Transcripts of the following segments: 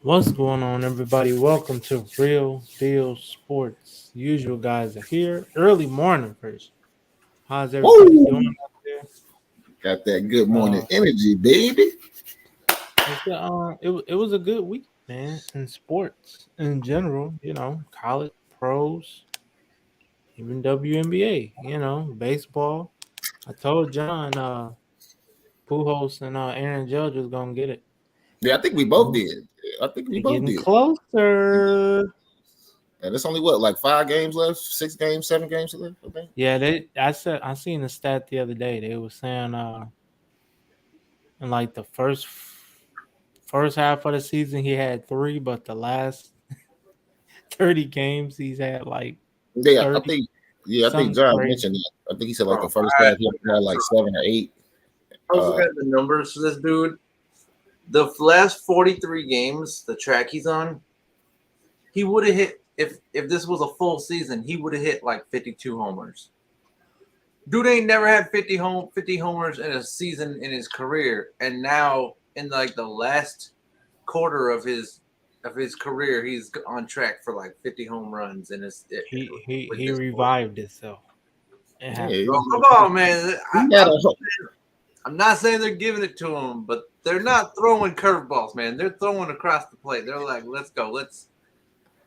What's going on, everybody? Welcome to Real Deal Sports. Usual guys are here. Early morning first. How's everybody doing Woo! out there? Got that good morning Uh, energy, baby. it was a good week, man, in sports in general. College, pros, even WNBA. Baseball. I told John, Pujols and Aaron Judge was gonna get it. Yeah, I think we both Well, did. I think we they're both getting did. closer. And it's only what, like 5 games left, 6 games, 7 games left, I think. Yeah, I seen the stat the other day. They were saying in like the first half of the season he had three, but the last 30 games he's had like Yeah, 30 I think something John crazy. mentioned that. I think he said like the Bro, first half he had like 7 or 8. I was Uh looking at the numbers for this dude. The last 43 games, the track he's on, he would have hit if this was a full season, he would have hit like 52 homers. Dude ain't never had 50 homers in a season in his career, and now in like the last quarter of his career, he's on track for like 50 home runs in with He this board. revived itself. It yeah, happened. Bro, come on, man. he had a I'm not saying they're giving it to him, but they're not throwing curveballs, man. They're throwing across the plate. They're like, let's go.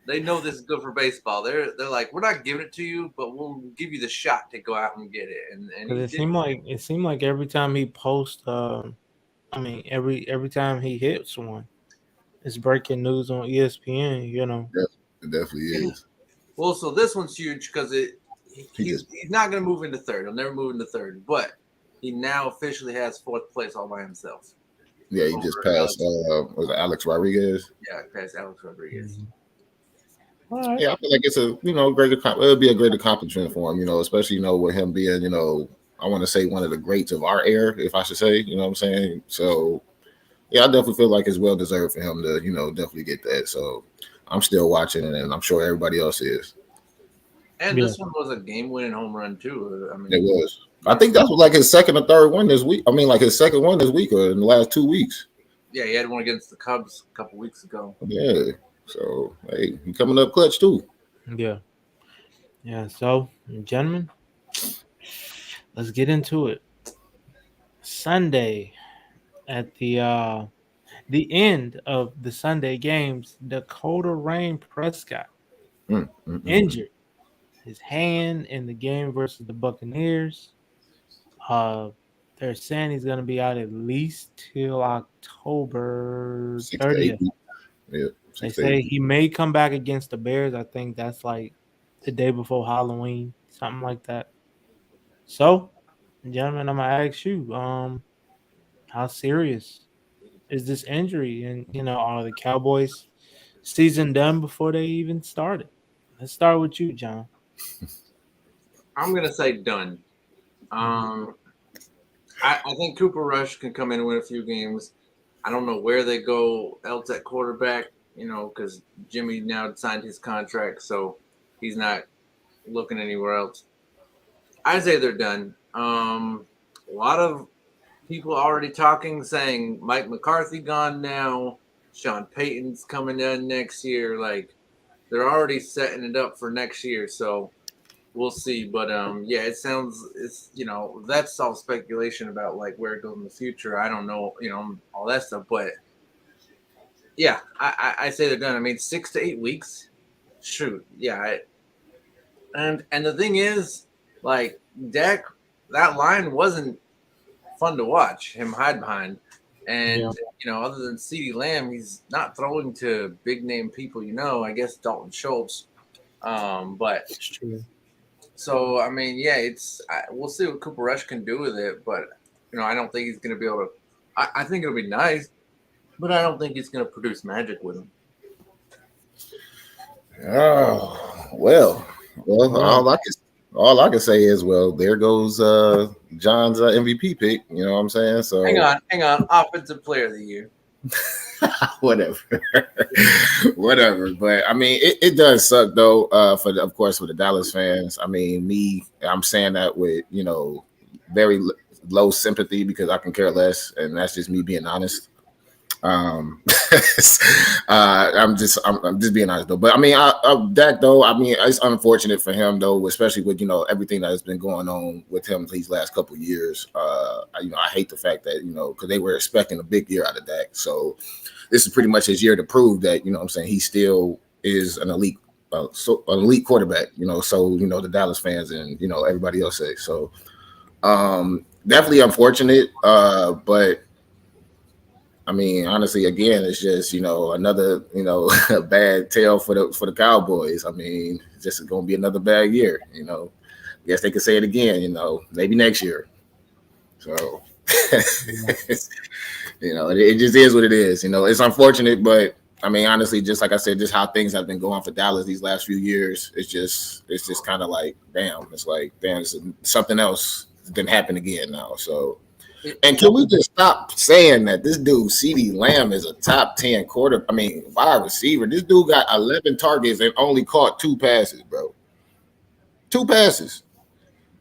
They know this is good for baseball. They're like, we're not giving it to you, but we'll give you the shot to go out and get it. And Because he did. it seemed like every time he posts I mean every time he hits one, it's breaking news on ESPN. it definitely is. Well, so this one's huge because He he's just not going to move into third. He'll never move into third, but he now officially has fourth place all by himself. he just passed was it Alex Rodriguez? Yeah, past Alex Rodriguez. Mhm. All right. Yeah, I feel like it's a it'll be a great accomplishment for him, especially with him being, I want to say one of the greats of our era, if I should say, what I'm saying. So yeah, I definitely feel like it's well deserved for him to, definitely get that. So I'm still watching it, and I'm sure everybody else is. And Yeah. this one was a game-winning home run too. I It mean, was. I think that's like his second or third one this week. I mean, like his second one this week or in the last 2 weeks. yeah, he had one against the Cubs a couple weeks ago. Yeah. So hey, he coming up clutch too. Yeah. Yeah. So, gentlemen, let's get into it. Sunday at the end of the Sunday games, Dakota Rain Prescott Mm. injured his hand in the game versus the Buccaneers. Uh, they're saying he's going to be out at least till October 6 to 8 30th. weeks. Yeah, They 6 to 8 say weeks. he may come back against the Bears. I think that's like the day before Halloween, something like that. So, gentlemen, I'm gonna ask you, how serious is this injury? And are the Cowboys season done before they even started? Let's start with you, John. I'm gonna say done. Mhm. Um, I think Cooper Rush can come in and win a few games. I don't know where they go else at quarterback, because Jimmy now signed his contract, so he's not looking anywhere else. I say they're done. A lot of people already talking, saying Mike McCarthy gone now. Sean Payton's coming in next year. Like they're already setting it up for next year. So we'll see. But yeah, that's all speculation about like where it goes in the future. I don't know, all that stuff. But yeah, I say they're done. I mean, 6 to 8 weeks. Shoot, yeah. And the thing is, like Dak, that line wasn't fun to watch him hide behind. Yeah, And other than CeeDee Lamb, he's not throwing to big name people. I guess Dalton Schultz. But it's true. so I mean, yeah, we'll see what Cooper Rush can do with it. But I don't think he's going to be able to. I think it'll be nice, but I don't think he's going to produce magic with him. Oh well. Well, All I can say is, well, there goes John's MVP pick. You know what I'm saying? Hang So on, Offensive Player of the Year. whatever, whatever. But I mean, it does suck though. Of course for the Dallas fans. I mean, I'm saying that with very low sympathy because I can care less, and that's just me being honest. Um, I'm just being honest though. But I mean, Dak though. I mean, it's unfortunate for him though, especially with everything that has been going on with him these last couple of years. I hate the fact that because they were expecting a big year out of Dak, so this is pretty much his year to prove that what I'm saying, he still is an elite. An elite quarterback, so the Dallas fans and everybody else say so. Definitely unfortunate, but I mean, honestly, again, it's just another a bad tale for the Cowboys. I mean, it's just going to be another bad year. Guess they could say it again. Maybe next year. So, Yeah. it just is what it is. It's unfortunate, but I mean, honestly, just like I said, just how things have been going for Dallas these last few years. It's just kind of like, damn. It's like, damn, something else didn't happen again now. So. And can we just stop saying that this dude, CeeDee Lamb, is a top 10 wide receiver? This dude got 11 targets and only caught 2 passes, bro. 2 passes.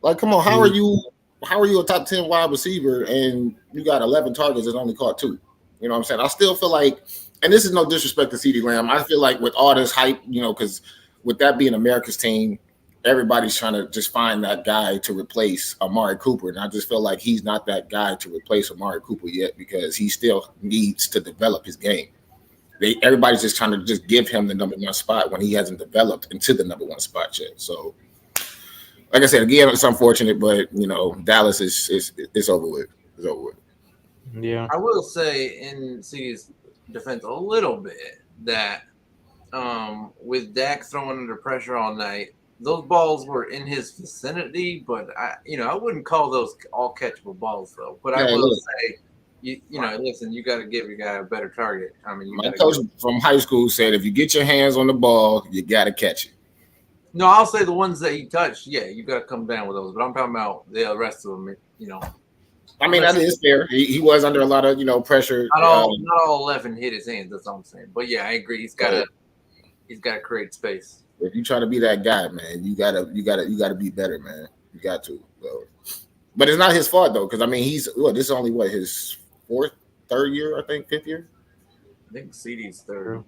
Like, come on, how are you a top 10 wide receiver and you got 11 targets and only caught 2? You know what I'm saying? I still feel like, and this is no disrespect to CeeDee Lamb, I feel like with all this hype, because with that being America's team, everybody's trying to just find that guy to replace Amari Cooper. And I just feel like he's not that guy to replace Amari Cooper yet because he still needs to develop his game. Everybody's just trying to just give him the number 1 spot when he hasn't developed into the number 1 spot yet. So, like I said, again, it's unfortunate, but, Dallas is over with. It's over with. Yeah. I will say in CD's defense a little bit that with Dak throwing under pressure all night, those balls were in his vicinity, but I wouldn't call those all catchable balls though. But I will say, listen, you got to give your guy a better target. I mean, my coach from high school said, if you get your hands on the ball, you got to catch it. No, I'll say the ones that he touched, yeah, you got to come down with those. But I'm talking about the rest of them, I mean, that is fair. He was under a lot of pressure. Not all 11 hit his hands. That's all I'm saying. But yeah, I agree. He's got to create space. If you try to be that guy, man, you gotta be better, man. You got to. So. But it's not his fault though, because I mean, this is only his third year, I think, 5th year. I think CD's third.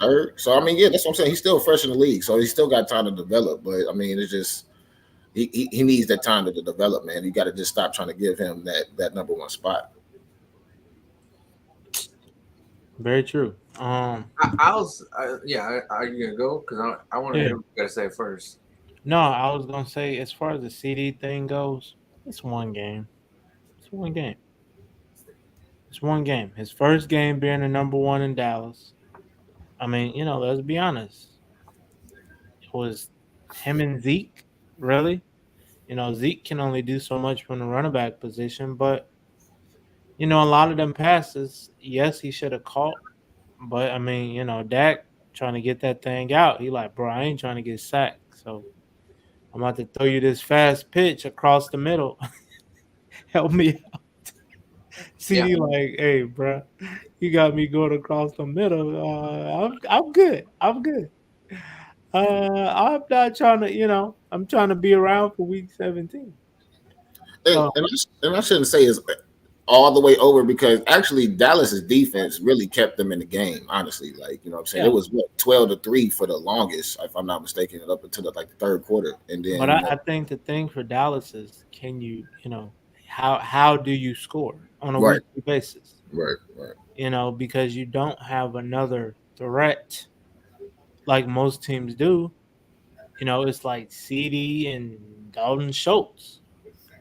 Third. So I mean, yeah, that's what I'm saying. He's still fresh in the league, so he's still got time to develop. But I mean, it's just he needs that time to develop, man. You got to just stop trying to give him that number 1 spot. Very true. Are you gonna go? Because I want to hear what you gotta say first. No, I was gonna say as far as the CD thing goes, it's one game. It's one game. It's one game. His first game being the number 1 in Dallas. I mean, let's be honest. It was him and Zeke, really. Zeke can only do so much from the running back position, but a lot of them passes, yes, he should have caught. But I mean, Dak trying to get that thing out. He like, bro, I ain't trying to get sacked. So I'm about to throw you this fast pitch across the middle. Help me out. CD like, hey, bro, you got me going across the middle. I'm good. I'm good. I'm not trying to, I'm trying to be around for week 17. And I shouldn't say it's all the way over because actually Dallas's defense really kept them in the game. Honestly, like what I'm saying, it was 12-3 for the longest, if I'm not mistaken, up until the 3rd quarter, and then. But I think the thing for Dallas is, can you, how do you score on a weekly basis? Right. Because you don't have another threat like most teams do. It's like CD and Dalton Schultz.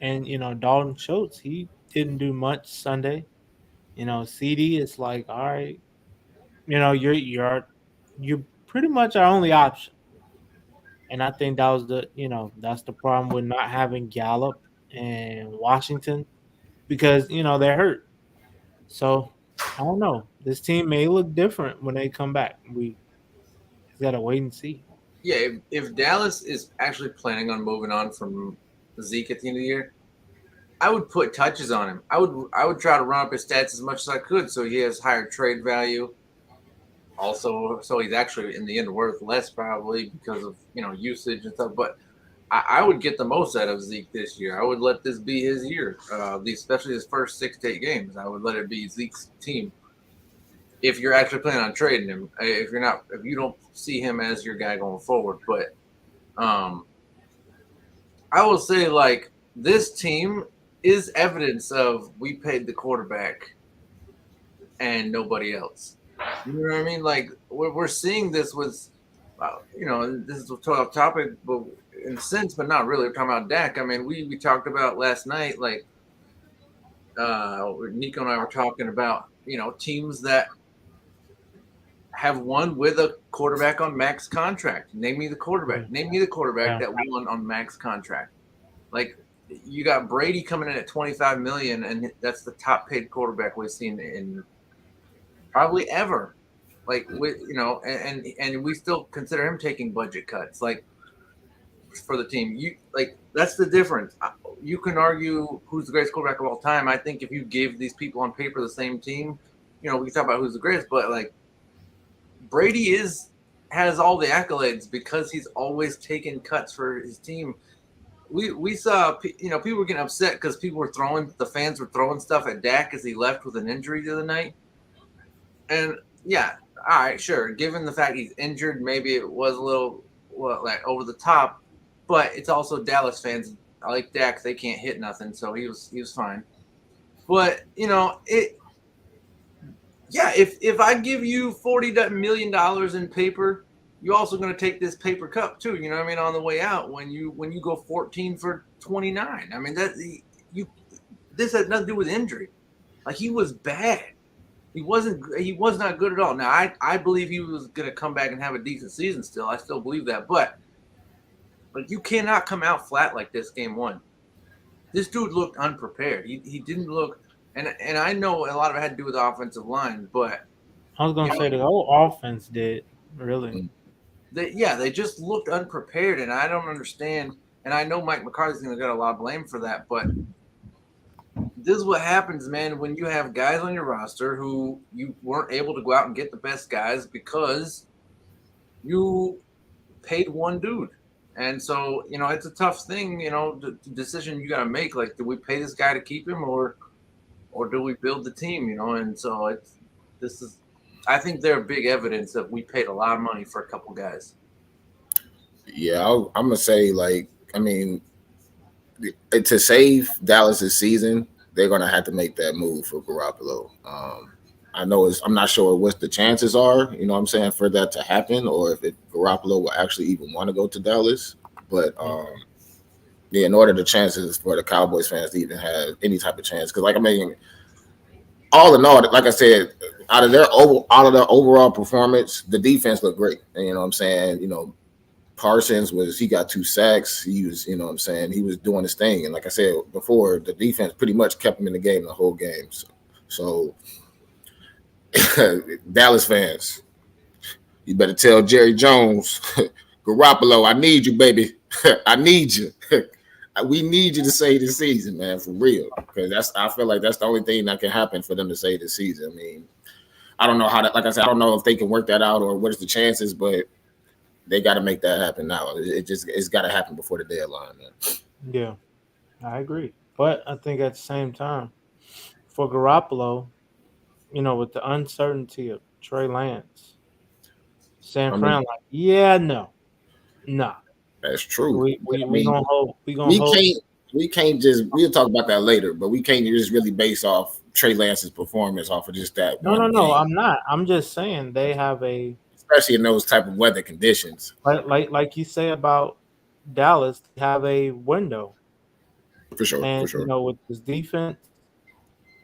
And, Dalton Schultz, he didn't do much Sunday. CD is like, all right, you're pretty much our only option. And I think that was that's the problem with not having Gallup and Washington because, they're hurt. So I don't know. This team may look different when they come back. We just gotta wait and see. Yeah, if Dallas is actually planning on moving on from Zeke at the end of the year, I would put touches on him. I would try to run up his stats as much as I could so he has higher trade value. Also, so he's actually in the end worth less probably because of usage and stuff. But I would get the most out of Zeke this year. I would let this be his year, especially his first 6 to 8 games. I would let it be Zeke's team. if you're actually planning on trading him. If you're not, if you don't see him as your guy going forward, but um, I will say like this team is evidence of we paid the quarterback and nobody else. You know what I mean? Like we're seeing this with, this is a tough topic, but in a sense, but not really. We're talking about Dak. I mean, we talked about last night, like Nico and I were talking about, teams that have won with a quarterback on max contract. Name me the quarterback. Name me the quarterback Yeah. that won on max contract. Like you got Brady coming in at 25 million, and that's the top paid quarterback we've seen in probably ever. Like and we still consider him taking budget cuts. Like for the team, you like that's the difference. You can argue who's the greatest quarterback of all time. I think if you gave these people on paper the same team, we can talk about who's the greatest, but like Brady has all the accolades because he's always taken cuts for his team. We saw people were getting upset because the fans were throwing stuff at Dak as he left with an injury the other night. And yeah, all right, sure. Given the fact he's injured, maybe it was a little like over the top, but it's also Dallas fans. I like Dak; they can't hit nothing, so he was fine. But it. Yeah, if I give you $40 million in paper, you're also going to take this paper cup too. You know what I mean? On the way out, when you go 14 for 29, I mean you. This had nothing to do with injury. Like he was bad. He was not good at all. Now I believe he was going to come back and have a decent season still. I still believe that, but you cannot come out flat like this game one. This dude looked unprepared. He didn't look, and I know a lot of it had to do with the offensive line, but I was you gonna know say the whole offense did really. Mm. they just looked unprepared, and I don't understand. And I know Mike McCarthy's going to get a lot of blame for that, but this is what happens, man, when you have guys on your roster who you weren't able to go out and get the best guys because you paid one dude. And so, it's a tough thing, the decision you got to make. Like, do we pay this guy to keep him or do we build the team, And so this is, I think they're big evidence that we paid a lot of money for a couple guys. Yeah, I'm gonna say like I mean to save Dallas's season, they're gonna have to make that move for Garoppolo. I know I'm not sure what the chances are, what I'm saying, for that to happen, or if Garoppolo will actually even want to go to Dallas. But yeah, in order the chances for the Cowboys fans to even have any type of chance, because like I mean, all in all, like I said, out of their overall performance, the defense looked great. And, what I'm saying, Parsons he got 2 sacks. He was, what I'm saying, he was doing his thing. And like I said before, the defense pretty much kept him in the game the whole game. So Dallas fans, you better tell Jerry Jones, Garoppolo, I need you, baby. I need you. We need you to save this season, man, for real. Because I feel like that's the only thing that can happen for them to save this season. I mean, I don't know how that, like I said, I don't know if they can work that out or what is the chances, but they got to make that happen now. It's got to happen before the deadline, man. Yeah, I agree. But I think at the same time, for Garoppolo, with the uncertainty of Trey Lance, San I Fran, mean, like, yeah, no, nah. that's true. We But, we I we mean, gonna hold. We gonna we hold. can't we can't just we'll talk about that later, but we can't just really base off Trey Lance's performance off of just that No, no, one no. game, I'm not. I'm just saying they have a especially in those type of weather conditions. like you say about Dallas. They have a window, For sure, and for sure. with this defense,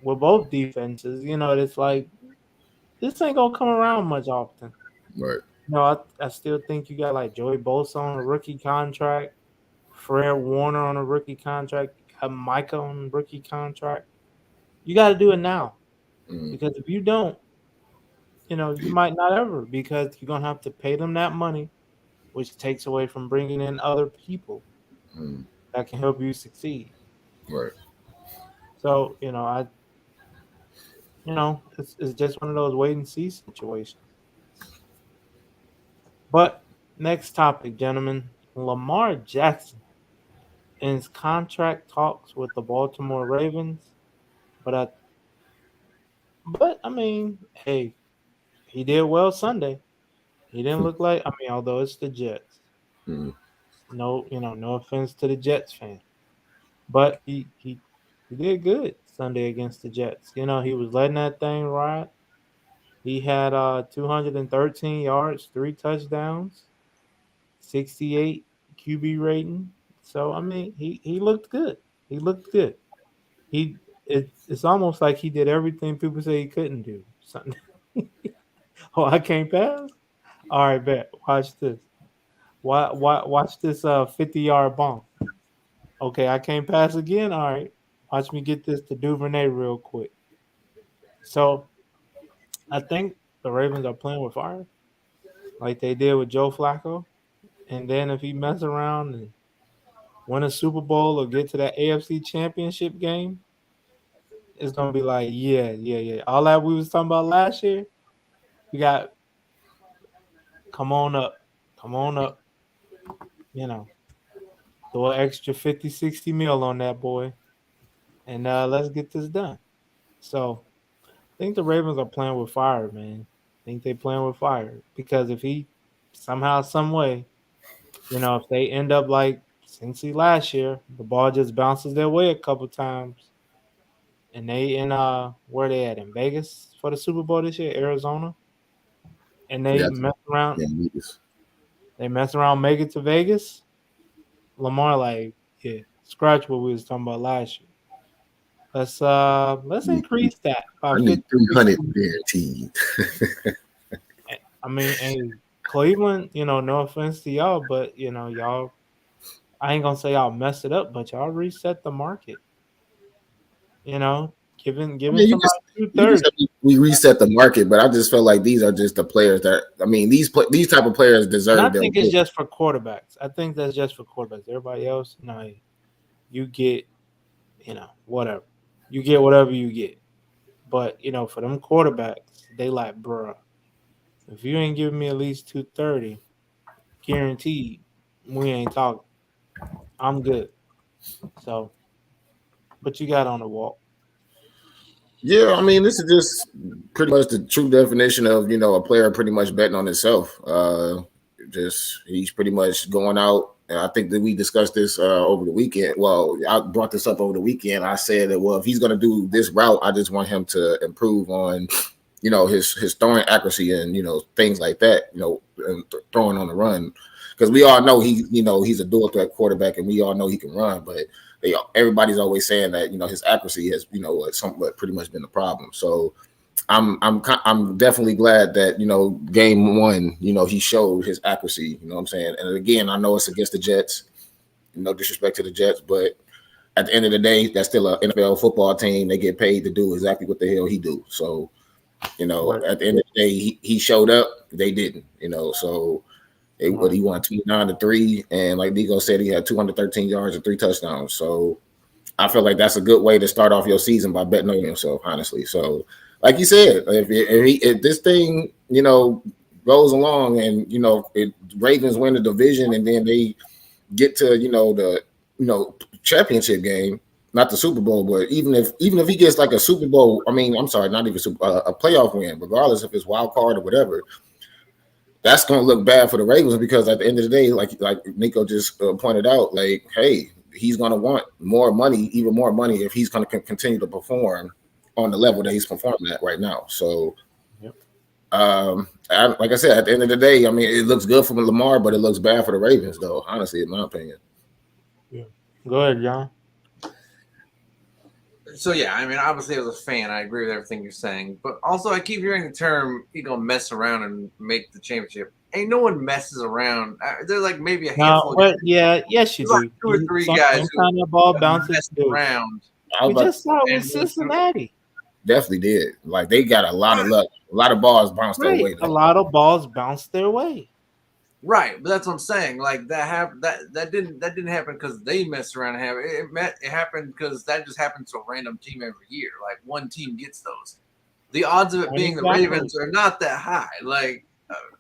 with both defenses, it's like this ain't gonna come around much often. Right. I still think you got like Joey Bosa on a rookie contract, Fred Warner on a rookie contract, you got Micah on a rookie contract. You got to do it now Mm, because if you don't, you might not ever because you're gonna have to pay them that money, which takes away from bringing in other people mm, that can help you succeed. right. So it's just one of those wait and see situations. But next topic, gentlemen, Lamar Jackson ends contract talks with the Baltimore Ravens. But I mean, hey, he did well Sunday. He didn't look like. I mean, although it's the Jets, Mm. no, no offense to the Jets fan, but he did good Sunday against the Jets. He was letting that thing ride. He had 213 yards, 3 touchdowns, 68 QB rating. So I mean, he looked good. He looked good. It's almost like he did everything people say he couldn't do. Something. Oh, I can't pass. All right, bet. Watch this. Watch this 50-yard bomb. Okay, I can't pass again. All right. Watch me get this to Duvernay real quick. So I think the Ravens are playing with fire, like they did with Joe Flacco. And then if he mess around and win a Super Bowl or get to that AFC Championship game, it's gonna be like, yeah, yeah, yeah. All that we was talking about last year, we got come on up, come on up. You know, throw an extra 50, 60 mil on that boy, and let's get this done. So I think the Ravens are playing with fire, man. I think they playing with fire because if he somehow, some way, if they end up like Cincy last year, the ball just bounces their way a couple times, and they in where they at in Vegas for the Super Bowl this year, Arizona, and Yeah, they mess around, yeah, Vegas. make it to Vegas. Lamar like, yeah, scratch what we was talking about last year. Let's Yeah, increase that by I need 50, 300 60. guaranteed. I mean, and Cleveland, no offense to y'all, but y'all, I ain't gonna say y'all messed it up, but y'all reset the market. I Giving mean, somebody two you just thirty. said we reset the market, but I just feel like these are just the players that I mean these type of players And I deserve their think it's reward. just for quarterbacks. I think that's just for quarterbacks. Everybody else, you get, whatever. You get whatever you get. But, for them quarterbacks, they like, bruh, if you ain't giving me at least 230, guaranteed, we ain't talking. I'm good. So, but you got on the walk. Yeah, I mean, this is just pretty much the true definition of a player pretty much betting on himself. Just he's pretty much going out. And I think that we discussed this over the weekend. Well, I brought this up over the weekend. I said that if he's going to do this route, I just want him to improve on his throwing accuracy and things like that. And throwing on the run because we all know he's a dual threat quarterback and we all know he can run, but everybody's always saying that his accuracy has somewhat pretty much been the problem. So I'm definitely glad that game one he showed his accuracy. You know what I'm saying? And again, I know it's against the Jets. No disrespect to the Jets, but at the end of the day, that's still an NFL football team. They get paid to do exactly what the hell he do. So Right. at the end of the day, he showed up. They didn't. So what Right. he won 29-3, and like Nico said, he had 213 yards and 3 touchdowns. So I feel like that's a good way to start off your season by betting on yourself, honestly. So, like you said, if this thing goes along and Ravens win the division and then they get to the championship game, not the Super Bowl, but even if he gets like a Super Bowl, I mean, I'm sorry, not even a playoff win, regardless if it's wild card or whatever, that's going to look bad for the Ravens because at the end of the day, like Nico just pointed out, like, hey, he's going to want more money, even more money, if he's going to continue to perform on the level that he's performing at right now. So, Yep. like I said, at the end of the day, I mean, it looks good for Lamar, but it looks bad for the Ravens, though. Honestly, in my opinion. Yeah. Go ahead, John. So yeah, I mean, obviously as a fan, I agree with everything you're saying, but also I keep hearing the term "you gonna mess around and make the championship." Ain't no one messes around. There's like maybe a No, handful of well, guys. yeah, yes, you There's like do. two or three guys who Sometimes the ball have bounces messed through. around I was We about just saw it with and went through. Cincinnati. definitely did. Like they got a lot of luck, a lot of balls bounced their Right. way. A Though. lot of balls bounced their way. Right, but that's what I'm saying. Like that didn't happen because they messed around and have it happened because that just happens to a random team every year. Like one team gets those. The odds of it being the Exactly. Ravens are not that high. Like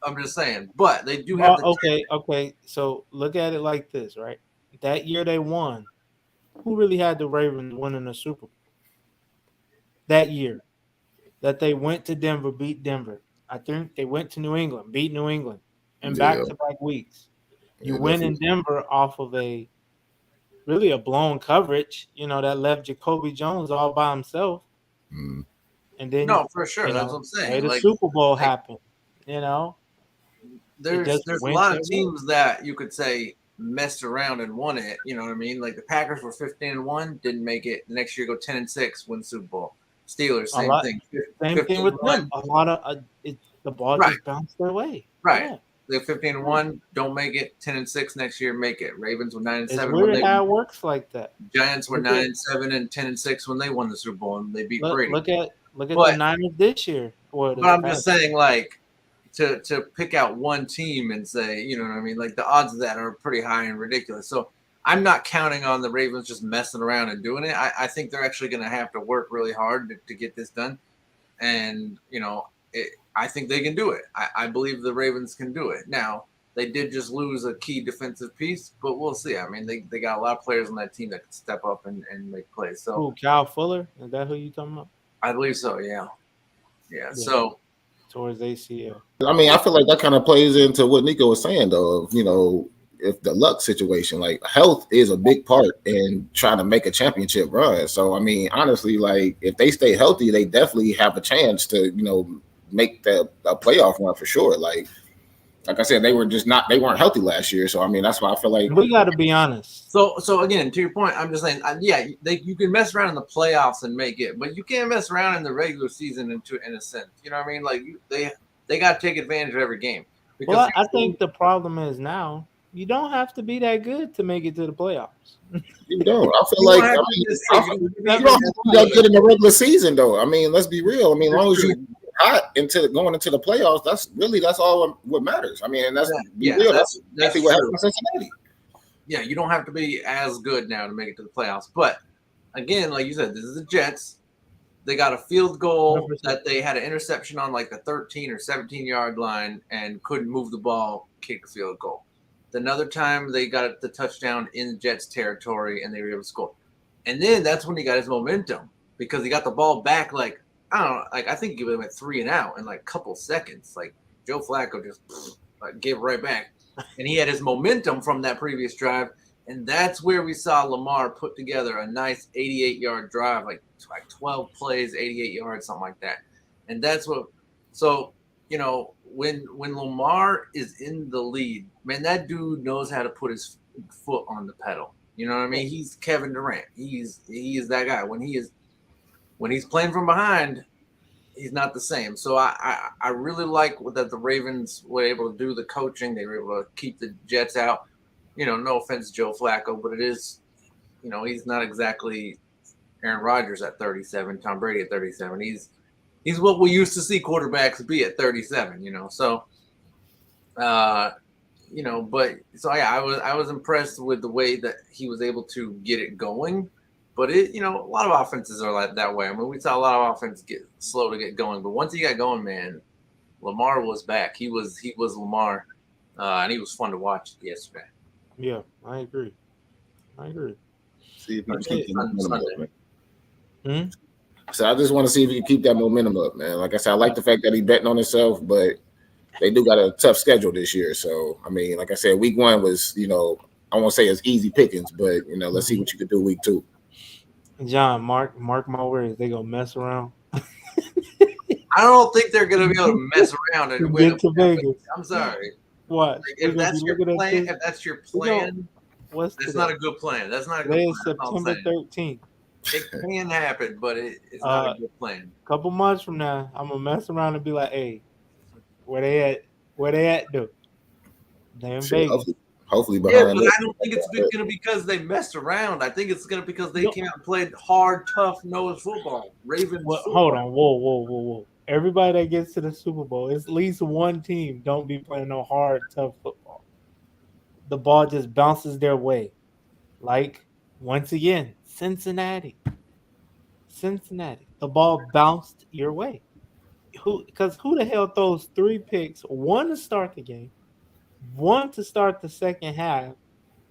I'm just saying, but they do have Well, the okay, okay. So look at it like this, right? That year they won. Who really had the Ravens winning the Super Bowl? That year that they went to Denver, beat Denver. I think they went to New England, beat New England in Yeah, back-to-back weeks. You yeah, win in definitely. Denver off of a really a blown coverage, that left Jacoby Jones all by himself. Mm. And then, No, for sure. That's what I'm say saying. the Super Bowl Like happened. You know, it there's just there's a went lot of their way. teams that you could say messed around and won it. You know what I mean? Like the Packers were 15-1, didn't make it. The next year go 10-6, win Super Bowl. Steelers, A same lot. thing. Same thing with them. 15-1, A lot of the ball right, just bounced their way. right. Yeah, They yeah. 15-1, don't make it. 10-6 next year, make it. Ravens were nine and It's seven when weird they how won. it works like that. Giants were Look nine at and seven and 10-6 when they won the Super Bowl and they beat look Brady. look at look at the But Niners this year or but this I'm just past. saying, like, to pick out one team and say, you know what I mean? Like the odds of that are pretty high and ridiculous. So I'm not counting on the Ravens just messing around and doing it. I think they're actually going to have to work really hard to get this done. And I think they can do it. I believe the Ravens can do it. Now they did just lose a key defensive piece, but we'll see. I mean, they got a lot of players on that team that can step up and make plays. So Who, Kyle Fuller? Is that who you talking about? I believe so. Yeah, yeah. Yeah, So towards ACL. I mean, I feel like that kind of plays into what Nico was saying, though. Of if the luck situation, like health, is a big part in trying to make a championship run. So, I mean, honestly, like if they stay healthy, they definitely have a chance to, make the a playoff run for sure. Like I said, they were just not, they weren't healthy last year. So, I mean, that's why I feel like, We got to be honest. So again, to your point, I'm just saying, yeah, you can mess around in the playoffs and make it, but you can't mess around in the regular season in a sense. You know what I mean? Like they got to take advantage of every game because Well, I think the problem is now you don't have to be that good to make it to the playoffs. you don't. I feel you don't like, have I to mean, just I say feel, you you don't don't have have to to be be that good in the regular season, though. I mean, let's be real. I mean, as long as true. you hot going into the playoffs, that's all what matters. I mean, and that's be Yeah, real. That's that's exactly what true. happened in Cincinnati. Yeah, you don't have to be as good now to make it to the playoffs. But again, like you said, this is the Jets. They got a field goal 100%. that they had an interception on like the 13 or 17-yard line and couldn't move the ball, kick a field goal. Another time they got the touchdown in Jets territory and they were able to score. And then that's when he got his momentum because he got the ball back like I don't know, like I think he went 3 and out in like a couple seconds. Like Joe Flacco just gave it right back. And he had his momentum from that previous drive. And that's where we saw Lamar put together a nice 88-yard drive, like 12 plays, 88 yards, something like that. And that's what. So when Lamar is in the lead, man, that dude knows how to put his foot on the pedal. You know what I mean? He's Kevin Durant. He is that guy. When he's playing from behind, he's not the same. So I really like that the Ravens were able to do the coaching. They were able to keep the Jets out. No offense to Joe Flacco, but it is, he's not exactly Aaron Rodgers at 37, Tom Brady at 37. He's what we used to see quarterbacks be at 37. So but so yeah, I was impressed with the way that he was able to get it going. But a lot of offenses are like that way. I mean, we saw a lot of offense get slow to get going, but once he got going, man, Lamar was back. He was Lamar, and he was fun to watch yesterday. Yeah, I agree. I agree. See if you can keep Sunday. the momentum Sunday. up, man. Hmm? So I just want to see if he can keep that momentum up, man. Like I said, I like the fact that he betting on himself, but they do got a tough schedule this year. So I mean, like I said, week 1 was, I won't say it's easy pickings, but let's see what you can do week 2. John, mark my words. They gonna mess around. I don't think they're going to be able to mess around and win. Get to Vegas. I'm sorry. What? Like, if that's your plan, What's that's today? not a good plan. That's not a good Today plan. is That's all I'm September saying. 13th. It can happen, but it's not a good plan. A couple months from now, I'm gonna mess around and be like, "Hey, where they at? Where they at? Though they in Shit, Vegas." hopefully Yeah, behind but it. I don't think it's going to be because they messed around. I think it's going to because they came out and played hard, tough nosed football. Ravens. Well, football. hold on, whoa. Everybody that gets to the Super Bowl, at least one team don't be playing no hard, tough football. The ball just bounces their way. Like once again, Cincinnati. The ball bounced your way. Because who the hell throws 3 picks, one to start the game, one to start the second half,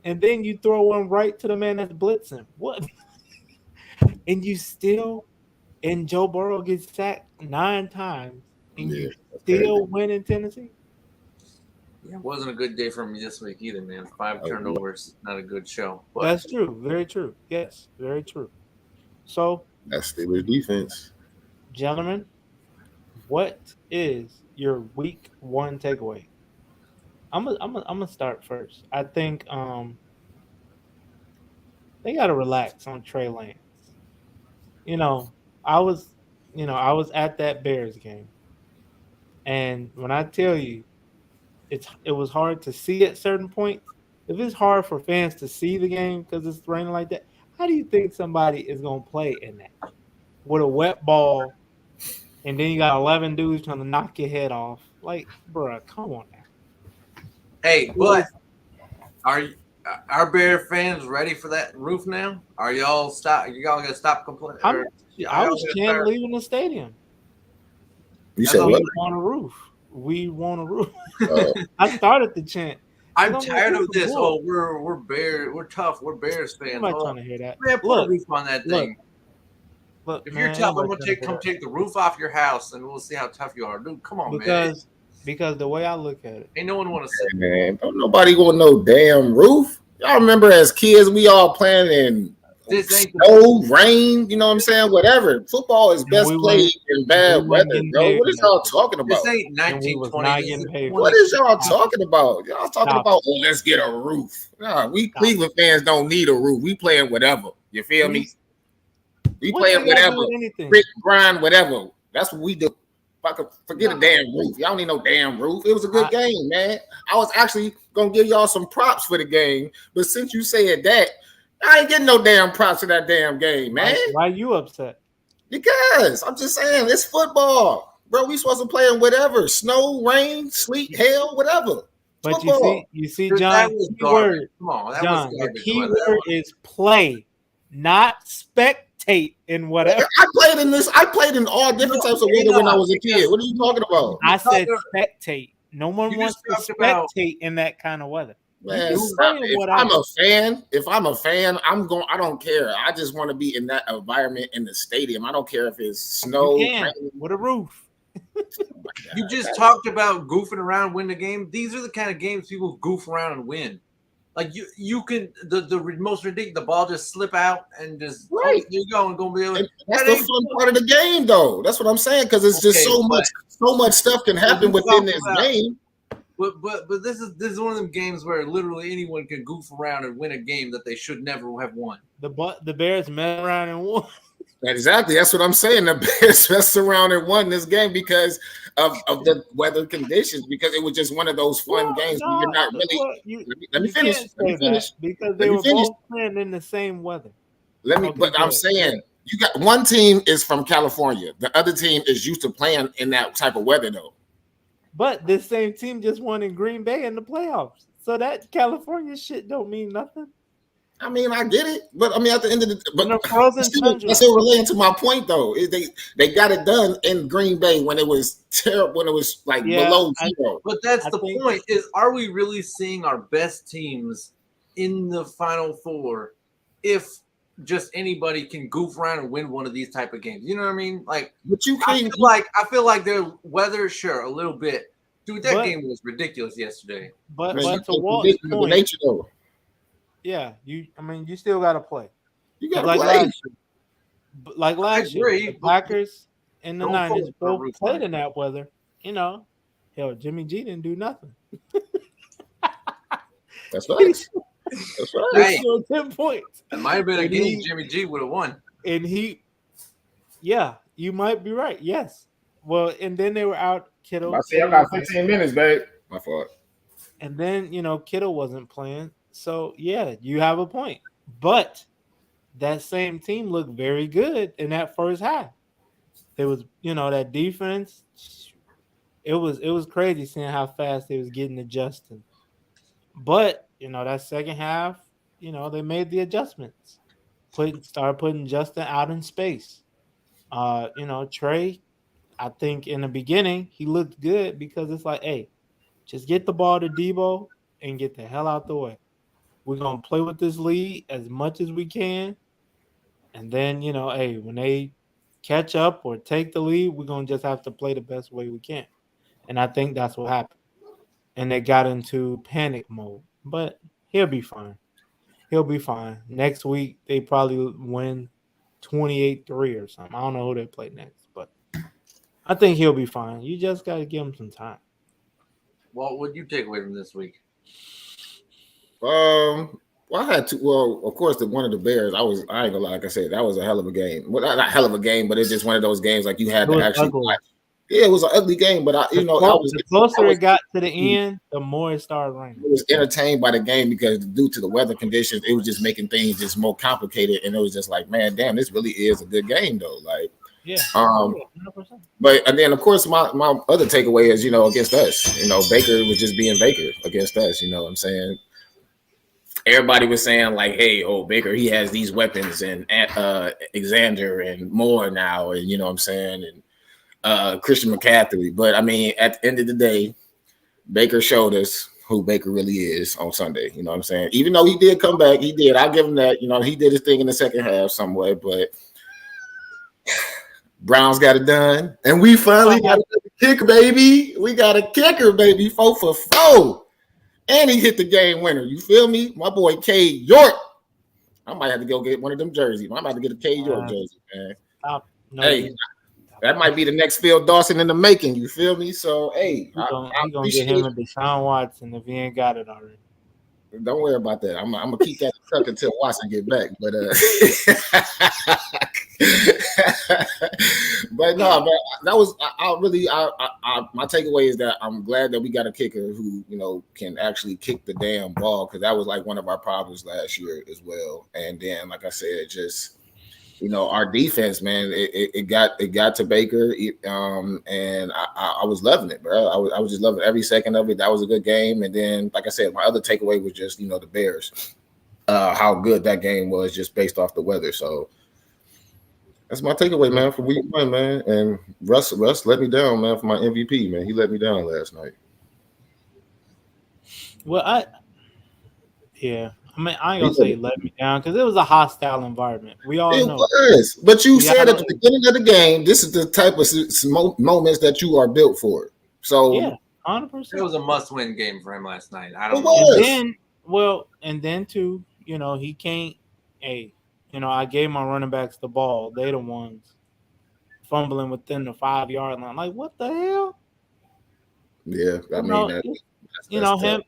and then you throw one right to the man that's blitzing? What? And Joe Burrow gets sacked 9 times, and Yeah, you that's crazy. still win in Tennessee. Yeah, it wasn't a good day for me this week either, man. Five Oh, turnovers, not a good show. But That's true. Very true. Yes, very true. So, that's Steelers defense. gentlemen, what is your week one takeaway? I'm gonna start first. I think they gotta relax on Trey Lance. You know, I was I was at that Bears game, and when I tell you it was hard to see at certain points. If it's hard for fans to see the game because it's raining like that, how do you think somebody is gonna play in that with a wet ball, and then you got 11 dudes trying to knock your head off? Like, bruh, come on now. hey, It but was, are our Bear fans ready for that roof now? Are y'all stop? Y'all gonna stop complaining? I'm Or I are y'all was gonna chanting start? leaving the stadium. You That's said all. what? We want a roof. We want a roof. Uh, I started the chant. We're I'm gonna make tired this of a this. bull. Oh, we're Bear. We're tough. We're Bears fans. Nobody Oh, trying to hear that. man, put a Look, roof on that look, thing. look, If you're man. Ain't tough, I'm nobody gonna trying to hear come that take the roof off your house, and we'll see how tough you are, dude. Come on, man. because the way I look at it, Ain't no one want to see. man, don't nobody want no damn roof. Y'all remember as kids, we all playing in This ain't the. snow, rain, you know what I'm saying? Whatever. Football is and best played in we bad weren't weather, getting bro. paid What for is that y'all shit, talking This about? ain't and we was 1920. not This is getting paid for What 20. that. is y'all Stop it. talking about? Y'all talking Stop about, it. oh, let's get a roof. Nah, we Stop Cleveland fans don't need a roof. We playing whatever. You it. feel me? We What playing they got to whatever. do with anything? Brick, grind, whatever. That's what we do. If I could forget a No. damn roof. Y'all don't need no damn roof. It was a good I, game, man. I was actually gonna give y'all some props for the game, but since you said that, I ain't getting no damn props for that damn game, man. why you upset? Because I'm just saying it's football, bro. We supposed to play in whatever snow, rain, sleet, hail, whatever. It's But football. you see, That John. was Key garbage. word, Come on, that was John. The garbage key weather. That word was, is play, not spectate in whatever. I played in this. I played in all different no, types of hang weather when I on, was a kid. because What are you talking about? you I talked said spectate. No one you just wants to talked about spectate in that kind of weather. You Man, can you stop. play in If I'm whatever, a fan, I'm going. I don't care. I just want to be in that environment in the stadium. I don't care if it's you snow, can rain. with a roof. Oh my you God, just that- talked about goofing around, win the game. These are the kind of games people goof around and win. Like you can the most ridiculous. The ball just slip out and just oh right. there you go and gonna be able. And that's That the ain't fun part of the game, though. That's what I'm saying because it's just okay, so much stuff can but happen you within talked this about game. but this is one of them games where literally anyone can goof around and win a game that they should never have won. The Bears messed around and won. Exactly. That's what I'm saying. The Bears messed around and won this game because of the weather conditions, because it was just one of those fun Well, games where you're no, not really. well Let me you finish. can't Let me say that finish. because Let they me were finish. both playing in the same weather. But Okay, I'm good, saying good. you got one team is from California. The other team is used to playing in that type of weather, though. But this same team just won in Green Bay in the playoffs. So that California shit don't mean nothing. I mean, I get it, but I mean, at the end of the, In but a frozen that's tundra. still relating to my point, though. Is they got it done in Green Bay when it was terrible, when it was like Yeah, below zero. But that's I the think point: is are we really seeing our best teams in the Final Four if just anybody can goof around and win one of these type of games? You know what I mean? Like But you I can't. feel like I feel like their weather, sure, a little bit. Dude, that but game was ridiculous yesterday. but Man, you but to can't Walt's predict the point, nature, though. yeah, you still gotta play. You Because gotta play. I last year, the agree, but Packers and the don't put Niners a both roof on played it. in that weather. You know, hell, Jimmy G didn't do nothing. That's He facts. That's facts. Hey, scored 10 points. it might have been a And game he Jimmy G would have won. and he yeah, you might be right. Yes. Well, and then they were out I Kittle. see. I Kittle got wasn't 15 minutes, babe. My fault. and then Kittle wasn't playing. So yeah, you have a point. But that same team looked very good in that first half. There was, that defense. It was crazy seeing how fast they was getting adjusted. But that second half, they made the adjustments. Started putting Justin out in space. Trey, I think in the beginning he looked good because it's like, hey, just get the ball to Debo and get the hell out the way. We're gonna play with this lead as much as we can, and then hey, when they catch up or take the lead, we're gonna just have to play the best way we can. And I think that's what happened. And they got into panic mode. But he'll be fine. He'll be fine. Next week they probably win 28-3 or something. I don't know who they play next, but I think he'll be fine. You just gotta give him some time. What would you take away from this week? Well, I had to. Well, of course, the one of the Bears. I ain't gonna lie. Like I said, that was a hell of a game. Well, not hell of a game, but it's just one of those games like you It had to was actually ugly. watch. Yeah, it was an ugly game, but The I closer was it got to the end, the more it started raining. entertained by the game because due to the weather conditions, it was just making things just more complicated, and it was just like, man, damn, this really is a good game though. Like, Yeah. um, 100%. but and then of course my other takeaway is against us, Baker was just being Baker against us. You know what I'm saying? Everybody was saying like, "Hey, oh Baker, he has these weapons and Alexander and more now," and you know what I'm saying, and Christian McCaffrey. But I mean, at the end of the day, Baker showed us who Baker really is on Sunday. You know what I'm saying? Even though he did come back, he did. I'll give him that. He did his thing in the second half some way, but Browns got it done, and we finally got a kicker, baby. We got a kicker, baby, 4 for 4. And he hit the game winner. You feel me? My boy K York. I might have to go get one of them jerseys. I'm about to get a K York jersey, man. No, hey, that might be the next Phil Dawson in the making. You feel me? So, hey, He gonna get him a Deshaun Watson if he ain't got it already. Don't worry about that. I'm gonna keep that stuck until Watson get back. But but no, but that was my takeaway is that I'm glad that we got a kicker who can actually kick the damn ball, because that was like one of our problems last year as well. And then, like I said, just our defense, man, it got to Baker, and I was loving it, bro. I was just loving every second of it. That was a good game. And then, like I said, my other takeaway was just the Bears, how good that game was just based off the weather. So that's my takeaway, man, for week 1, man. And Russ let me down, man, for my MVP, man. He let me down last night. Well, I mean, I ain't gonna say let me down because it was a hostile environment. We all know. Was. But you said at the beginning of the game, this is the type of moments that you are built for. So yeah, 100%. It was a must-win game for him last night. I don't know. And then too, he can't. Hey, I gave my running backs the ball. They the ones fumbling within the 5-yard line. Like, what the hell? Yeah, I mean, that's him.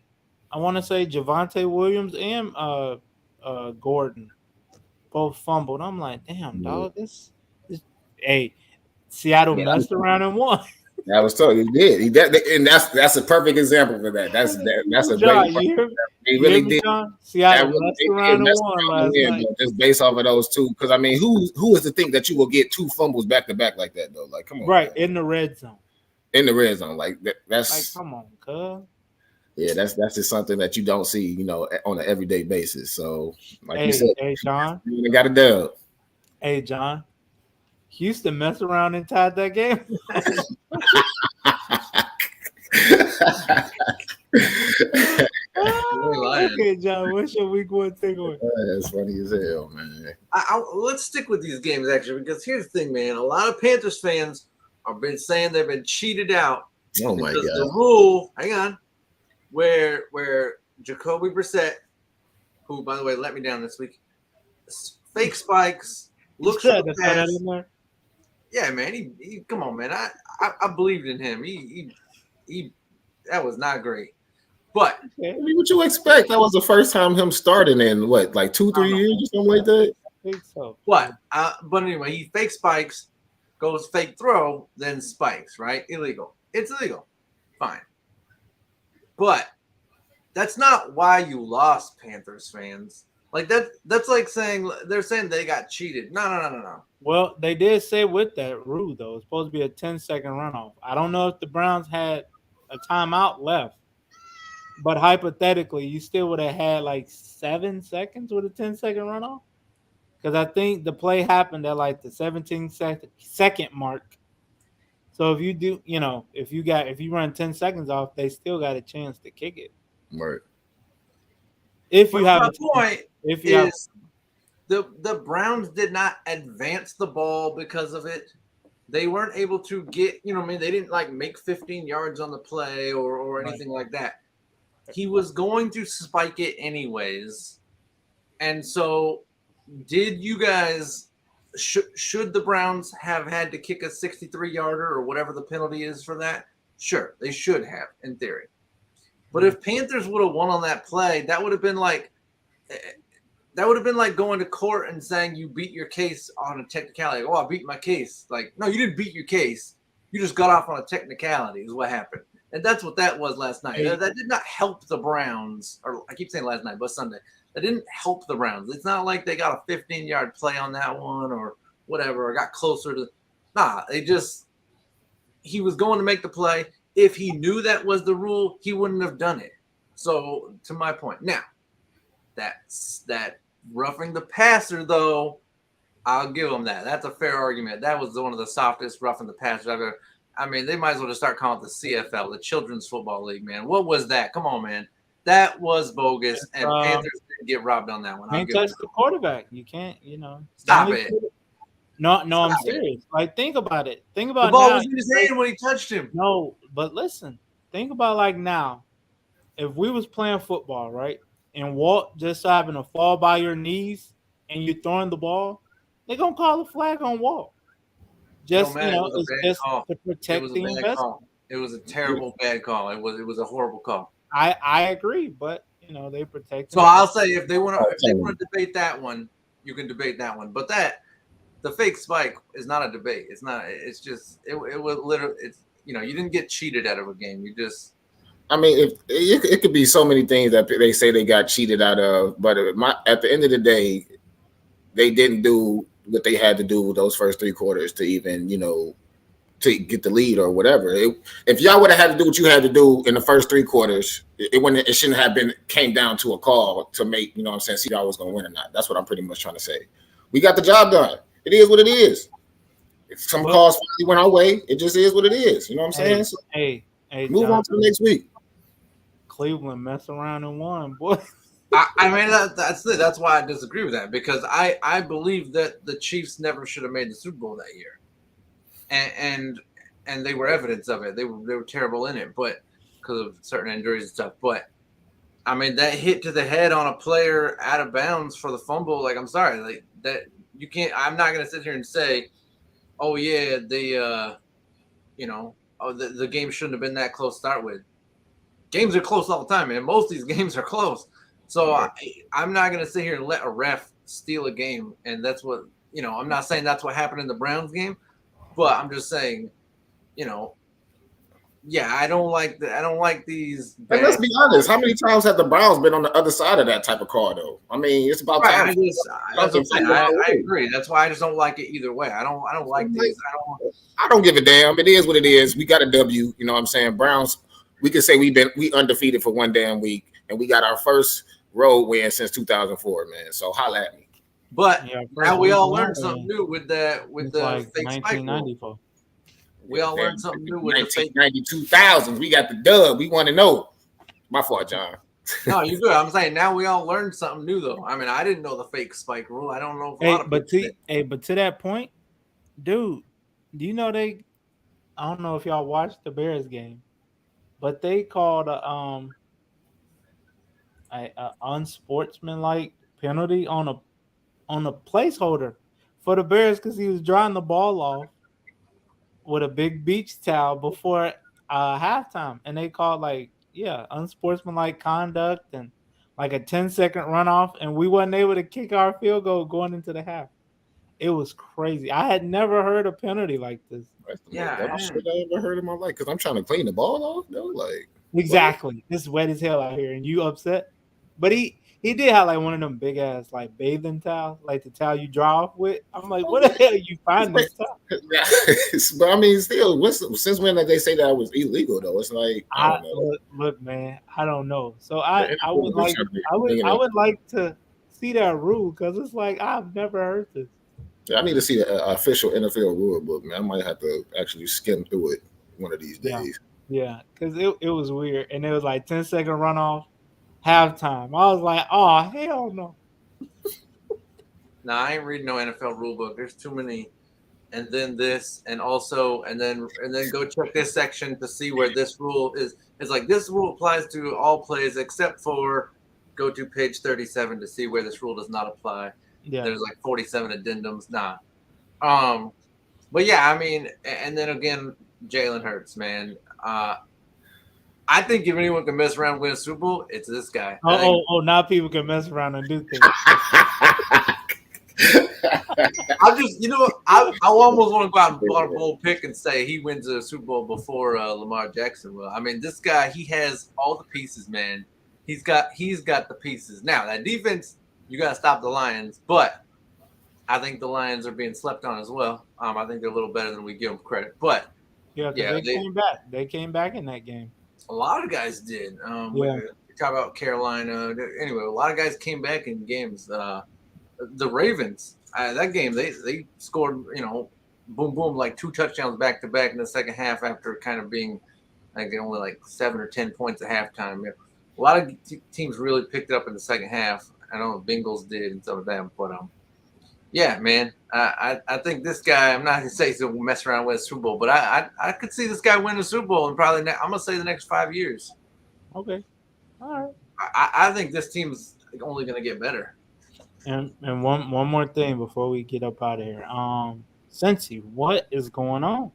I want to say Javonte Williams and Gordon both fumbled. I'm like, damn, dog, this hey, Seattle messed around and won. That was tough. He did. And that's a perfect example for that. That's a great. He really did. Seattle messed around and won last night. Just based off of those two, because I mean, who is to think that you will get 2 fumbles back to back like that though? Like, come on, right, man. in the red zone. In the red zone, like that's like, come on, cuz. Yeah, that's just something that you don't see, on an everyday basis. So, like you said, hey John, you got a dub. Hey John, Houston messed around and tied that game. Okay, John, what's your week 1 takeaway? That's funny as hell, man. Let's stick with these games actually, because here's the thing, man. A lot of Panthers fans have been saying they've been cheated out. Oh my god! The rule, hang on, where Jacoby Brissett, who by the way let me down this week, fake spikes, looks for the pass. Yeah, man. He come on, man. I believed in him. He that was not great. But I mean, what you expect? That was the first time him starting in what, like 2-3 years or something like that. I think so. What? But anyway, he fake spikes, goes fake throw, then spikes. Right? Illegal. It's illegal. Fine. But that's not why you lost, Panthers fans. Like that's like saying they're saying they got cheated. No. Well, they did say with that rule though, it's supposed to be a 10-second runoff. I don't know if the Browns had a timeout left, but hypothetically, you still would have had like 7 seconds with a 10-second runoff. Because I think the play happened at like the 17-second mark. So if you do, if you run 10 seconds off, they still got a chance to kick it. Right. If you have my point is the Browns did not advance the ball because of it. They weren't able to get, I mean, they didn't like make 15 yards on the play or Right. anything like that. He was going to spike it anyways. And so, did you guys should the Browns have had to kick a 63-yarder or whatever the penalty is for that? Sure, they should have in theory. But if Panthers would have won on that play, that would have been like going to court and saying you beat your case on a technicality. Oh, I beat my case. Like, no, you didn't beat your case. You just got off on a technicality is what happened. And that's what that was last night. Hey. That did not help the Browns. Or I keep saying last night, but Sunday. That didn't help the Browns. It's not like they got a 15-yard play on that one or whatever, or got closer to. Nah, he was going to make the play. If he knew that was the rule, he wouldn't have done it. So, to my point. Now, that roughing the passer, though, I'll give him that. That's a fair argument. That was one of the softest roughing the passer I've ever. I mean, they might as well just start calling it the CFL, the Children's Football League, man. What was that? Come on, man. That was bogus, and Panthers didn't get robbed on that one. Can't touch the quarterback. You can't, Stop it. No, I'm Stop it. serious. Like, think about it. Think The about ball now. was in his hand when he touched him. No, but listen. Think about like now. If we was playing football, right, and Walt just happened to fall by your knees and you're throwing the ball, they're gonna call a flag on Walt. Just it's just to protect the investment. It was a terrible bad call. It was a horrible call. I agree, but they protect. So I'll say if they want to debate that one, you can debate that one. But the fake spike is not a debate. It's not. It's just it was literally. It's you didn't get cheated out of a game. You just. I mean, it could be so many things that they say they got cheated out of, but at the end of the day, they didn't do what they had to do with those first 3 quarters to even, to get the lead or whatever. If y'all would have had to do what you had to do in the first 3 quarters, it shouldn't have came down to a call to make, see y'all was going to win or not. That's what I'm pretty much trying to say. We got the job done. It is what it is. If some calls finally went our way, it just is what it is. You know what I'm saying? So hey, move on to the next week. Cleveland mess around and won, boy. I mean, that's why I disagree with that, because I believe that the Chiefs never should have made the Super Bowl that year, and they were evidence of it. They were terrible in it, but because of certain injuries and stuff. But I mean, that hit to the head on a player out of bounds for the fumble. Like, I'm sorry, like that you can't. I'm not gonna sit here and say, oh yeah, the game shouldn't have been that close to start with. Games are close all the time, man. Most of these games are close. So I'm not going to sit here and let a ref steal a game. And that's what, I'm not saying that's what happened in the Browns game, but I'm just saying, I don't like that. I don't like these. And let's be honest. How many times have the Browns been on the other side of that type of call, though? I mean, it's about time. I agree. That's why I just don't like it either way. I don't like these. I don't give a damn. It is what it is. We got a W. You know what I'm saying? Browns. We could say we undefeated for one damn week, and we got our first road win since 2004, man. So holla at me. But now we all learned something new with the fake spike rule. We all learned something new with the fake 1992,000s. We got the dub. We want to know. My fault, John. No, you're good. I'm saying now we all learned something new, though. I mean, I didn't know the fake spike rule. I don't know if a lot of people did. But to that point, dude, do you know I don't know if y'all watched the Bears game. But they called a unsportsmanlike penalty on a placeholder for the Bears because he was drying the ball off with a big beach towel before halftime, and they called unsportsmanlike conduct and like a 10-second runoff, and we wasn't able to kick our field goal going into the half. It was crazy. I had never heard a penalty like this. That's the most shit I ever heard in my life because I'm trying to clean the ball off, though. Like exactly, it's wet as hell out here, and you upset. But he did have like one of them big ass like bathing towels, like the towel you dry off with. I'm like, what the hell you find this towel? But I mean, still, since when did they say that was illegal though? It's like I don't know. Look, man, I don't know. So I would like to see that rule because it's like I've never heard this. I need to see the official NFL rule book, man. I might have to actually skim through it one of these days. Yeah, because it was weird. And it was like 10-second runoff, halftime. I was like, oh, hell no. Nah, I ain't reading no NFL rule book. There's too many. And then this, and also, and then go check this section to see where this rule is. It's like this rule applies to all plays except for go to page 37 to see where this rule does not apply. Yeah. There's like 47 addendums. Nah. Um, but yeah, I mean, and then again, Jalen Hurts, man. I think if anyone can mess around and win a Super Bowl, it's this guy. Now people can mess around and do things. I just, I almost want to go out and bought a bold pick and say he wins a Super Bowl before Lamar Jackson will. I mean, this guy, he has all the pieces, man. He's got the pieces. Now that defense, you got to stop the Lions, but I think the Lions are being slept on as well. I think they're a little better than we give them credit, but Yeah, they came back. They came back in that game. a lot of guys did. We talk about Carolina. Anyway, a lot of guys came back in games. The Ravens, that game, they scored, boom, boom, like 2 touchdowns back to back in the second half after kind of being, I think, only like 7 or 10 points at halftime. A lot of teams really picked it up in the second half. I know the Bengals did and some of them, but yeah, man, I think this guy, I'm not going to say he's going to mess around with a Super Bowl, but I could see this guy win a Super Bowl in probably, I'm going to say the next 5 years. Okay. All right. I think this team's only going to get better. And one more thing before we get up out of here. Cincy, what is going on?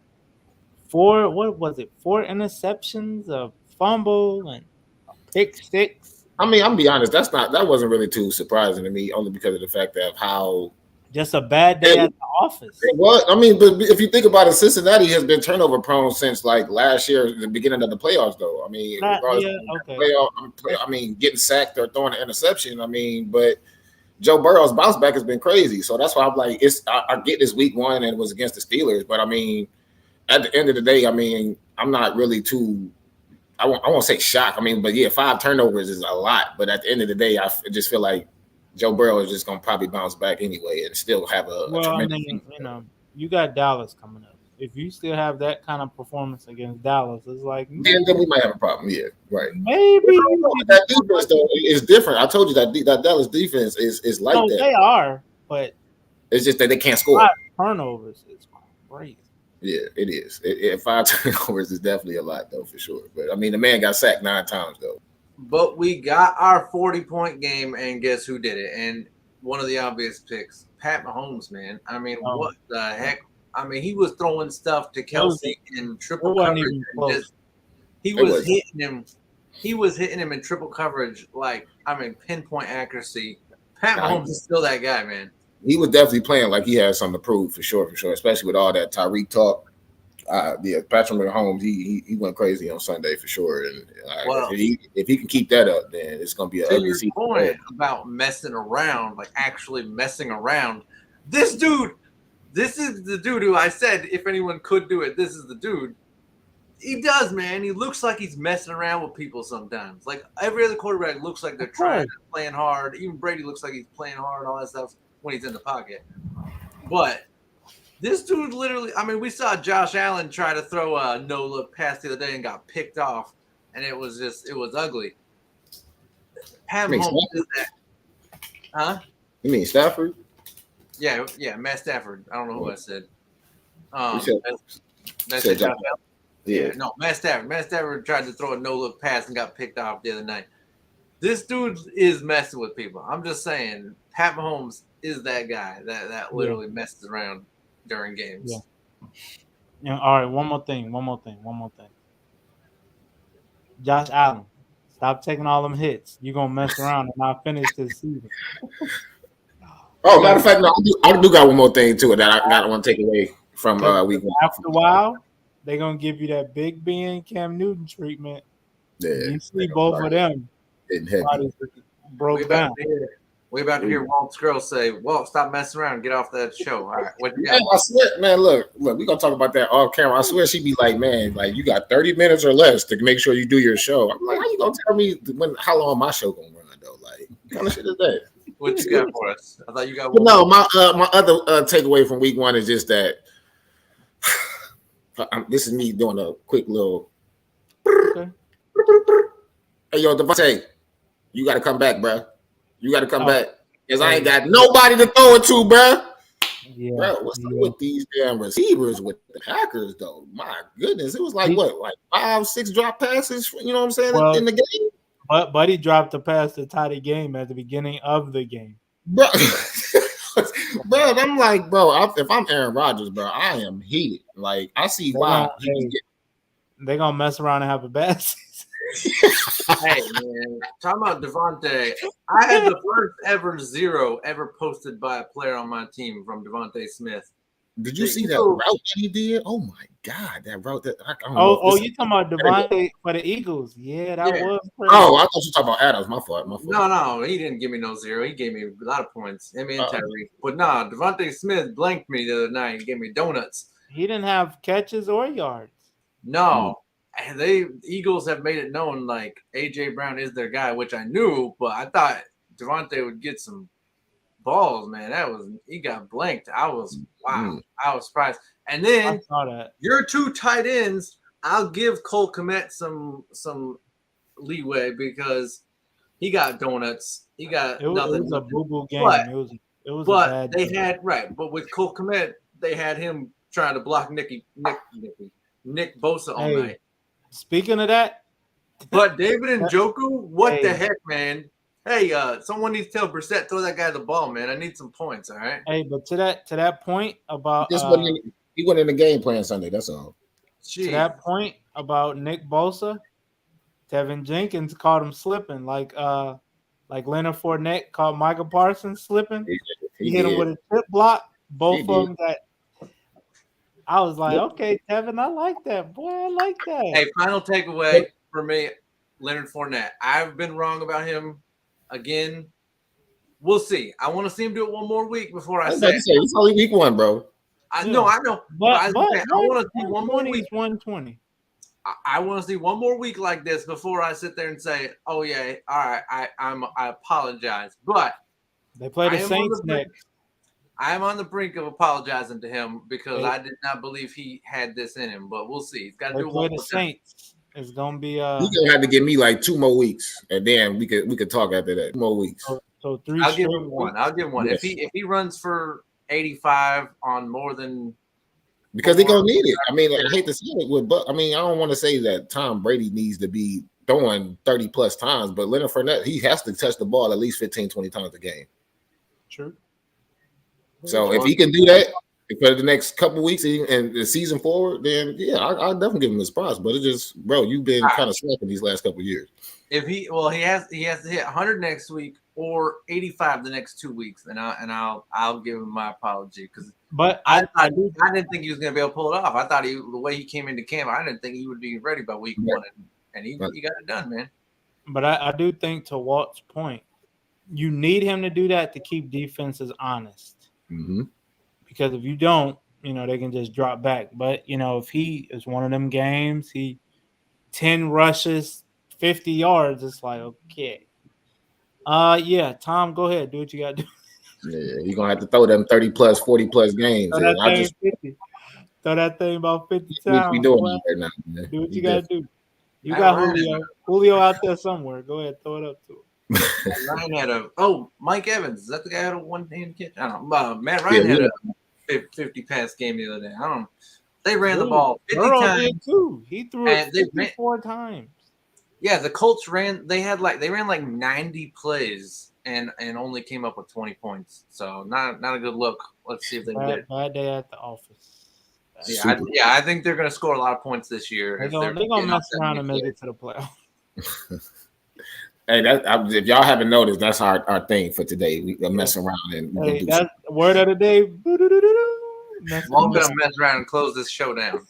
4 interceptions, a fumble, and a pick six. I mean, I'm gonna be honest. That wasn't really too surprising to me, only because of the fact of how just a bad day at the office. It was. I mean, but if you think about it, Cincinnati has been turnover prone since like last year, the beginning of the playoffs. Though, I mean, I mean, getting sacked or throwing an interception. I mean, but Joe Burrow's bounce back has been crazy. So that's why I'm like, I get this week 1 and it was against the Steelers, but I mean, at the end of the day, I mean, I'm not really too. I won't say shocked. I mean, but yeah, 5 turnovers is a lot. But at the end of the day, I just feel like Joe Burrow is just going to probably bounce back anyway and still have a tremendous. I mean, you got Dallas coming up. If you still have that kind of performance against Dallas, it's like then we might have a problem. Yeah, right. Maybe that defense though is different. I told you that Dallas defense is like that. They are, but it's just that they can't score. 5 turnovers is crazy. Yeah, it is. 5 turnovers is definitely a lot though, for sure. But I mean, the man got sacked 9 times though. But we got our 40-point game, and guess who did it? And one of the obvious picks, Pat Mahomes, man. I mean, what the heck? I mean, he was throwing stuff to Kelsey in triple coverage. He was hitting him. He was hitting him in triple coverage, like, I mean, pinpoint accuracy. Pat Mahomes is still that guy, man. He was definitely playing like he had something to prove, for sure, especially with all that Tyreek talk. Patrick Mahomes, he went crazy on Sunday for sure, and if he can keep that up, then it's going to be an ugly season. Point about messing around, like actually messing around. This is the dude who I said if anyone could do it, this is the dude. He does, man. He looks like he's messing around with people sometimes. Like every other quarterback looks like they're playing hard. Even Brady looks like he's playing hard and all that stuff when he's in the pocket, but. This dude literally, I mean, we saw Josh Allen try to throw a no-look pass the other day and got picked off, and it was ugly. Pat Mahomes is that. Huh? You mean Stafford? Yeah, Matt Stafford. I don't know who I said. Said Josh Allen. Yeah. No, Matt Stafford. Matt Stafford tried to throw a no-look pass and got picked off the other night. This dude is messing with people. I'm just saying, Pat Mahomes is that guy that literally messes around during games. Yeah. All right. One more thing. Josh Allen, stop taking all them hits. You're gonna mess around and not finish this season. Oh, matter of fact, no, I do got one more thing too that I want to take away from week 1. After a while, they're gonna give you that Big Ben Cam Newton treatment. Yeah, you see both of them. Broke down. We about to hear Walt Skrull say, "Walt, stop messing around, get off that show." All right, what you got? I swear, man. Look, we gonna talk about that off camera. I swear, she'd be like, "Man, like you got 30 minutes or less to make sure you do your show." I'm like, "How you gonna tell me how long my show gonna run though? Like, what kind of shit is that?" What you got for us? I thought you got. No, my other takeaway from week 1 is just that this is me doing a quick little. Okay. Hey, yo, Devontae, you got to come back, bro. You got to come back. Because I ain't got nobody to throw it to, bro. Yeah, Bro, what's up with these damn receivers with the Packers, though? My goodness, it was like what, like 5-6 drop passes? You know what I'm saying in the game? But Buddy dropped a pass to tie the game at the beginning of the game, bro. Bro, I'm like, bro, if I'm Aaron Rodgers, bro, I am heated. Like, I see why they're gonna mess around and have a bad season. Hey man, talking about Devontae, I had the first ever 0 ever posted by a player on my team from Devontae Smith. Did you see that route that he did? Oh my god, that route that I don't know. You talking about Devontae for the Eagles? Yeah, that was crazy. Oh, I thought you were talking about Adams. My fault. No, he didn't give me no 0. He gave me a lot of points. Him and Tyreek. But nah, Devontae Smith blanked me the other night. He gave me donuts. He didn't have catches or yards. No. Eagles have made it known like AJ Brown is their guy, which I knew, but I thought Devontae would get some balls, man. He got blanked. I was I was surprised. And then your 2 tight ends, I'll give Cole Kmet some leeway because he got donuts. He got nothing. It was a boo-boo game. It was but a bad they game. had but with Cole Kmet, they had him trying to block Nick Bosa all night. Speaking of that, but David Njoku, what the heck, man? Hey, someone needs to tell Brissett throw that guy the ball, man. I need some points, all right? Hey, but to that point about he went in the game plan Sunday. That's all. To that point about Nick Bosa, Tevin Jenkins caught him slipping, like Leonard Fournette caught Michael Parsons slipping. He hit him with a tip block. Both of them got. I was like, okay, Tevin, I like that. Boy, I like that. Hey, final takeaway for me, Leonard Fournette. I've been wrong about him again. We'll see. I want to see him do it one more week before I say it's only week 1, bro. I know. But I want to see one more week. 120. I want to see one more week like this before I sit there and say, "Oh yeah, all right, I apologize." But they play the Saints next. I am on the brink of apologizing to him because I did not believe he had this in him. But we'll see. He's got to do one more Saints. It's gonna be. He's gonna have to give me like 2 more weeks, and then we could talk after that. 2 more weeks. So 3. I'll give him one. Yes. If he runs for 85 on more than. Because they're gonna need it. I mean, I hate to say it, but I mean, I don't want to say that Tom Brady needs to be throwing 30 plus times, but Leonard Fournette, he has to touch the ball at least 15, 20 times a game. True. So if he can do that for the next couple weeks and the season forward, then I'll definitely give him his props. But it's just, bro, you've been kind of slacking these last couple of years. If he has to hit 100 next week or 85 the next 2 weeks, and I'll give him my apology because. But I didn't think he was going to be able to pull it off. I thought the way he came into camp, I didn't think he would be ready by week 1, and he got it done, man. But I do think, to Walt's point, you need him to do that to keep defenses honest. Mm-hmm. Because if you don't, they can just drop back. But if he is one of them games, 10 rushes, 50 yards, it's like, okay. Tom, go ahead, do what you got to do. Yeah, you're gonna have to throw them 30 plus, 40 plus games. Throw that thing about 50 times. We doing that right now, man. Do what you gotta do. You got Julio. Julio out there somewhere. Go ahead, throw it up to him. Ryan had Mike Evans. Is that the guy who had a one-hand catch? I don't know. Matt Ryan had a 50 pass game the other day. I don't know. They ran the ball 50 times. Did too. He threw it 54 times. Yeah, the Colts ran. They ran like 90 plays. And only came up with 20 points. So not a good look. Let's see if they can get bad day at the office. I think they're going to score a lot of points this year. They're going to mess around and make it to the playoffs. Hey, if y'all haven't noticed, that's our thing for today. We're messing around and that's word of the day. I'm going to mess around and close this show down.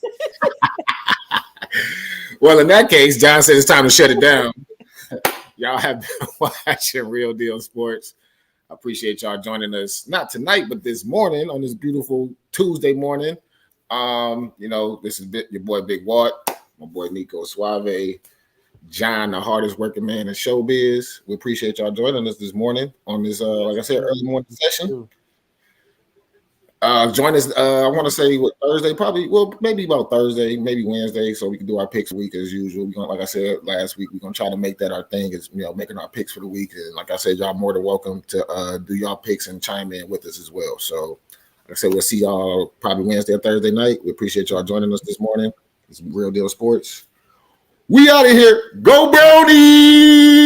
Well, in that case, John said it's time to shut it down. Y'all have been watching Real Deal Sports. I appreciate y'all joining us, not tonight, but this morning on this beautiful Tuesday morning. This is your boy Big Walt, my boy Nico Suave, John, the hardest working man in showbiz. We appreciate y'all joining us this morning on this, like I said, early morning session. Join us. I want to say what Thursday, probably. Well, maybe about Thursday, maybe Wednesday, so we can do our picks week as usual. We're gonna, like I said last week, we're gonna try to make that our thing. Is making our picks for the week. And like I said, y'all more than welcome to do y'all picks and chime in with us as well. So, like I said, we'll see y'all probably Wednesday or Thursday night. We appreciate y'all joining us this morning. It's Real Deal Sports. We out of here. Go Brownie!